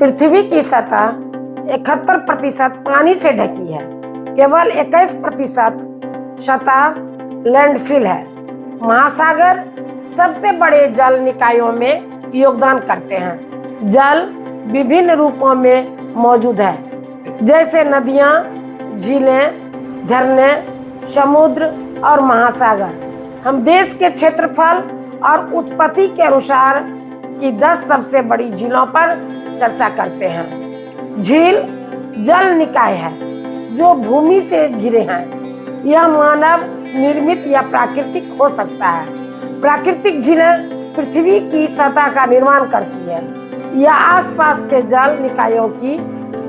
पृथ्वी की सतह 71% पानी से ढकी है। केवल 21% सतह लैंडफिल है। महासागर सबसे बड़े जल निकायों में योगदान करते हैं। जल विभिन्न रूपों में मौजूद है, जैसे नदियां, झीलें, झरने, समुद्र और महासागर। हम देश के क्षेत्रफल और उत्पत्ति के अनुसार की 10 सबसे बड़ी झीलों पर चर्चा करते हैं। झील जल निकाय है जो भूमि से घिरे हैं। यह मानव निर्मित या प्राकृतिक हो सकता है। प्राकृतिक झीलें पृथ्वी की सतह का निर्माण करती है या आसपास के जल निकायों की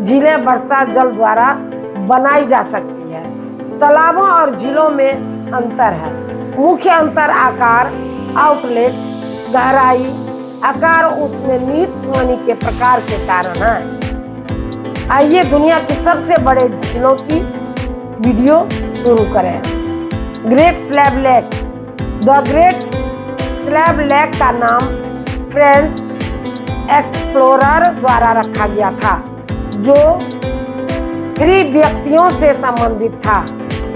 झीलें वर्षा जल द्वारा बनाई जा सकती है। तालाबों और झीलों में अंतर है। मुख्य अंतर आकार, आउटलेट, गहराई, आकार उसमें निहित पानी के प्रकार के कारण है। आइए दुनिया की सबसे बड़े झीलों की वीडियो शुरू करें। Great slab lake. The great slab lake का नाम फ्रेंच एक्सप्लोरर द्वारा रखा गया था, जो फ्री व्यक्तियों से संबंधित था।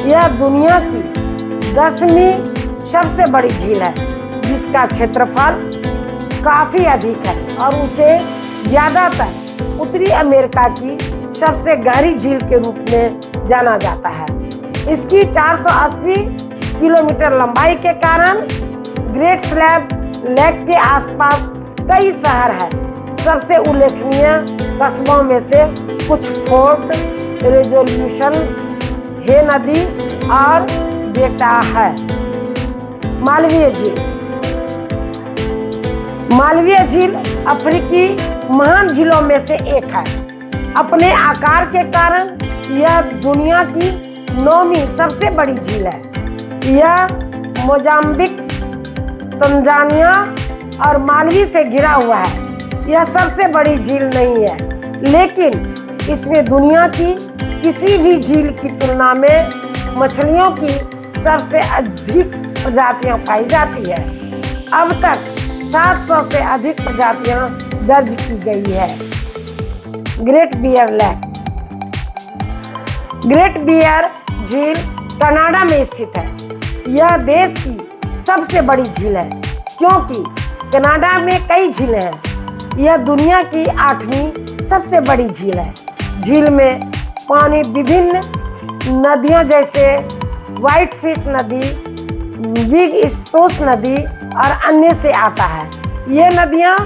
यह दुनिया की 10वीं सबसे बड़ी झील है, जिसका क्षेत्रफल काफी अधिक है और उसे ज्यादातर उत्तरी अमेरिका की सबसे गहरी झील के रूप में जाना जाता है। इसकी 480 किलोमीटर लंबाई के कारण ग्रेट स्लैब लेक के आसपास कई शहर हैं। सबसे उल्लेखनीय कस्बों में से कुछ फोर्ट रेजोल्यूशन, हे नदी और बेटा है। मालवीय झील। मालवीय झील अफ्रीकी महान झीलों में से एक है। अपने आकार के कारण यह दुनिया की 9वीं सबसे बड़ी झील है। यह मोजाम्बिक, तंजानिया और मालवी से घिरा हुआ है। यह सबसे बड़ी झील नहीं है, लेकिन इसमें दुनिया की किसी भी झील की तुलना में मछलियों की सबसे अधिक प्रजातियां पाई जाती है। अब तक 700 से अधिक प्रजातियां दर्ज की गई है। Great Bear Lake. Great Bear झील कनाडा में स्थित है। यह देश की सबसे बड़ी झील है, क्योंकि कनाडा में कई झीलें हैं। यह दुनिया की 8वीं सबसे बड़ी झील है। झील में पानी विभिन्न नदियों जैसे व्हाइट फिश नदी, बिग स्प्रूस नदी और अन्य से आता है। ये नदियाँ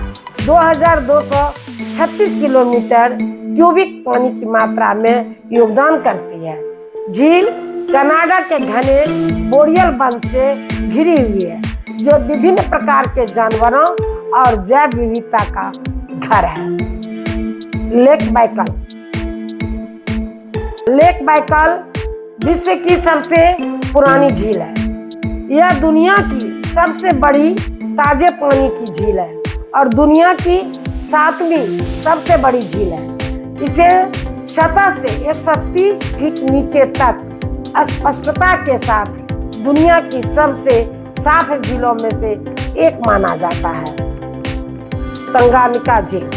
2236 किलोमीटर क्यूबिक पानी की मात्रा में योगदान करती है। झील कनाडा के घने बोरियल वन से घिरी हुई है, जो विभिन्न प्रकार के जानवरों और जैव विविधता का घर है। Lake Baikal. लेक बाइकल विश्व की सबसे पुरानी झील है। यह दुनिया की सबसे बड़ी ताजे पानी की झील है और दुनिया की 7वीं सबसे बड़ी झील है। इसे सतह से 130 फीट नीचे तक स्पष्टता के साथ दुनिया की सबसे साफ झीलों में से एक माना जाता है। तंगानिका झील।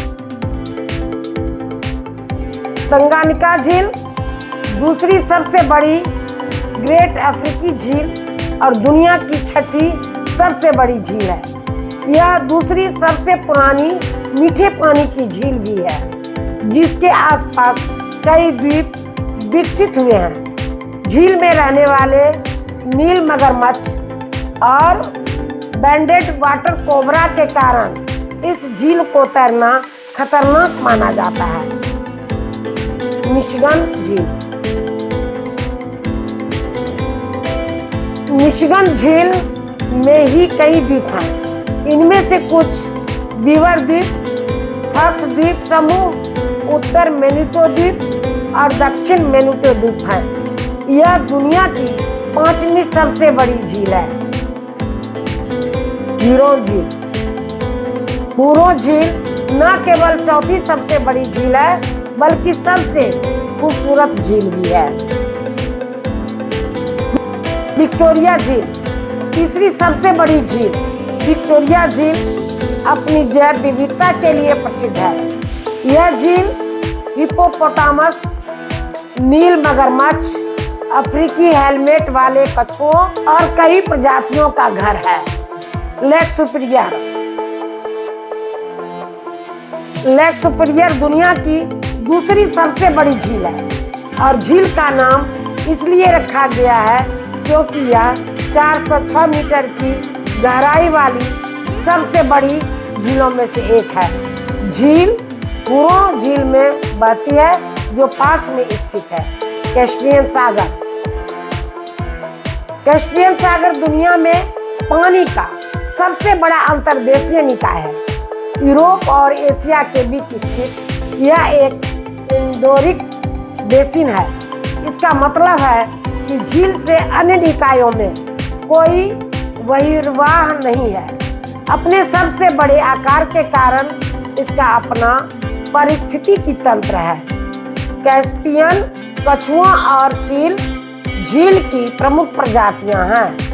तंगानिका झील दूसरी सबसे बड़ी ग्रेट अफ्रीकी झील और दुनिया की 6ठी सबसे बड़ी झील है। यह दूसरी सबसे पुरानी मीठे पानी की झील भी है, जिसके आसपास कई द्वीप विकसित हुए हैं। झील में रहने वाले नील मगरमच्छ और बैंडेड वाटर कोबरा के कारण इस झील को तैरना खतरनाक माना जाता है। मिशिगन झील। मिशिगन झील में ही कई द्वीप हैं। इनमें से कुछ बीवर द्वीप, फॉक्स द्वीप समूह, उत्तर मैनीटो द्वीप और दक्षिण मैनीटो द्वीप हैं। यह दुनिया की 5वीं सबसे बड़ी झील है। हुरों झील। हुरों झील न केवल 4थी सबसे बड़ी झील है, बल्कि सबसे खूबसूरत झील भी है। विक्टोरिया झील। तीसरी सबसे बड़ी झील विक्टोरिया झील अपनी जैव विविधता के लिए प्रसिद्ध है। यह झील हिप्पोपोटामस, नील मगरमच्छ, अफ्रीकी हेलमेट वाले कछुओं और कई प्रजातियों का घर है। Lake Superior. लेक सुपिरियर दुनिया की दूसरी सबसे बड़ी झील है और झील का नाम इसलिए रखा गया है क्योंकि यह 406 मीटर की गहराई वाली सबसे बड़ी झीलों में से एक है। झील हुरों झील में बहती है जो पास में स्थित है। कैस्पियन सागर। कैस्पियन सागर दुनिया में पानी का सबसे बड़ा अंतर्देशीय निकाय है। यूरोप और एशिया के बीच स्थित यह एक इंडोरिक बेसिन है। इसका मतलब है कि झील से अन्य निकायों में कोई बहिर्वाह नहीं है। अपने सबसे बड़े आकार के कारण इसका अपना पारिस्थितिकी तंत्र है। कैस्पियन कछुआ और सील झील की प्रमुख प्रजातियां हैं।